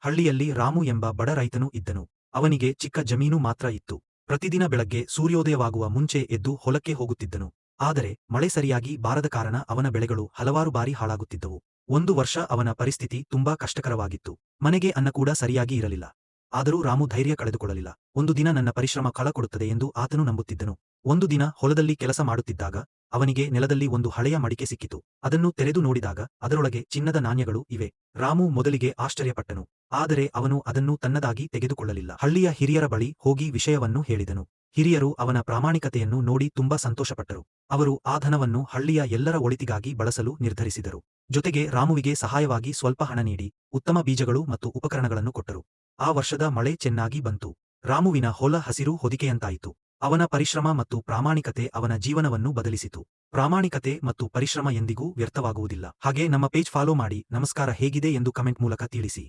ಹಳ್ಳಿಯಲ್ಲಿ ರಾಮು ಎಂಬ ಬಡ ರೈತನು ಇದ್ದನು. ಅವನಿಗೆ ಚಿಕ್ಕ ಜಮೀನು ಮಾತ್ರ ಇತ್ತು. ಪ್ರತಿದಿನ ಬೆಳಗ್ಗೆ ಸೂರ್ಯೋದಯವಾಗುವ ಮುಂಚೆ ಎದ್ದು ಹೊಲಕ್ಕೆ ಹೋಗುತ್ತಿದ್ದನು. ಆದರೆ ಮಳೆ ಸರಿಯಾಗಿ ಬಾರದ ಕಾರಣ ಅವನ ಬೆಳೆಗಳು ಹಲವಾರು ಬಾರಿ ಹಾಳಾಗುತ್ತಿದ್ದವು. ಒಂದು ವರ್ಷ ಅವನ ಪರಿಸ್ಥಿತಿ ತುಂಬಾ ಕಷ್ಟಕರವಾಗಿತ್ತು. ಮನೆಗೆ ಅನ್ನ ಕೂಡ ಸರಿಯಾಗಿ ಇರಲಿಲ್ಲ. ಆದರೂ ರಾಮು ಧೈರ್ಯ ಕಳೆದುಕೊಳ್ಳಲಿಲ್ಲ. ಒಂದು ದಿನ ನನ್ನ ಪರಿಶ್ರಮ ಫಲ ಕೊಡುತ್ತದೆ ಎಂದು ಆತನು ನಂಬುತ್ತಿದ್ದನು. ಒಂದು ದಿನ ಹೊಲದಲ್ಲಿ ಕೆಲಸ ಮಾಡುತ್ತಿದ್ದಾಗ ಅವನಿಗೆ ನೆಲದಲ್ಲಿ ಒಂದು ಹಳೆಯ ಮಡಿಕೆ ಸಿಕ್ಕಿತು. ಅದನ್ನು ತೆರೆದು ನೋಡಿದಾಗ ಅದರೊಳಗೆ ಚಿನ್ನದ ನಾಣ್ಯಗಳು ಇವೆ. ರಾಮು ಮೊದಲಿಗೆ ಆಶ್ಚರ್ಯಪಟ್ಟನು. ಆದರೆ ಅವನು ಅದನ್ನು ತನ್ನದಾಗಿ ತೆಗೆದುಕೊಳ್ಳಲಿಲ್ಲ. ಹಳ್ಳಿಯ ಹಿರಿಯರ ಬಳಿ ಹೋಗಿ ವಿಷಯವನ್ನು ಹೇಳಿದನು. ಹಿರಿಯರು ಅವನ ಪ್ರಾಮಾಣಿಕತೆಯನ್ನು ನೋಡಿ ತುಂಬಾ ಸಂತೋಷಪಟ್ಟರು. ಅವರು ಆ ಧನವನ್ನು ಹಳ್ಳಿಯ ಎಲ್ಲರ ಒಳಿತಿಗಾಗಿ ಬಳಸಲು ನಿರ್ಧರಿಸಿದರು. ಜೊತೆಗೆ ರಾಮುವಿಗೆ ಸಹಾಯವಾಗಿ ಸ್ವಲ್ಪ ಹಣ ನೀಡಿ ಉತ್ತಮ ಬೀಜಗಳು ಮತ್ತು ಉಪಕರಣಗಳನ್ನು ಕೊಟ್ಟರು. ಆ ವರ್ಷದ ಮಳೆ ಚೆನ್ನಾಗಿ ಬಂತು. ರಾಮುವಿನ ಹೊಲ ಹಸಿರು ಹೊದಿಕೆಯಂತಾಯಿತು. ಅವನ ಪರಿಶ್ರಮ ಮತ್ತು ಪ್ರಾಮಾಣಿಕತೆ ಅವನ ಜೀವನವನ್ನು ಬದಲಿಸಿತು. ಪ್ರಾಮಾಣಿಕತೆ ಮತ್ತು ಪರಿಶ್ರಮ ಎಂದಿಗೂ ವ್ಯರ್ಥವಾಗುವುದಿಲ್ಲ. ಹಾಗೆ ನಮ್ಮ ಪೇಜ್ ಫಾಲೋ ಮಾಡಿ. ನಮಸ್ಕಾರ. ಹೇಗಿದೆ ಎಂದು ಕಮೆಂಟ್ ಮೂಲಕ ತಿಳಿಸಿ.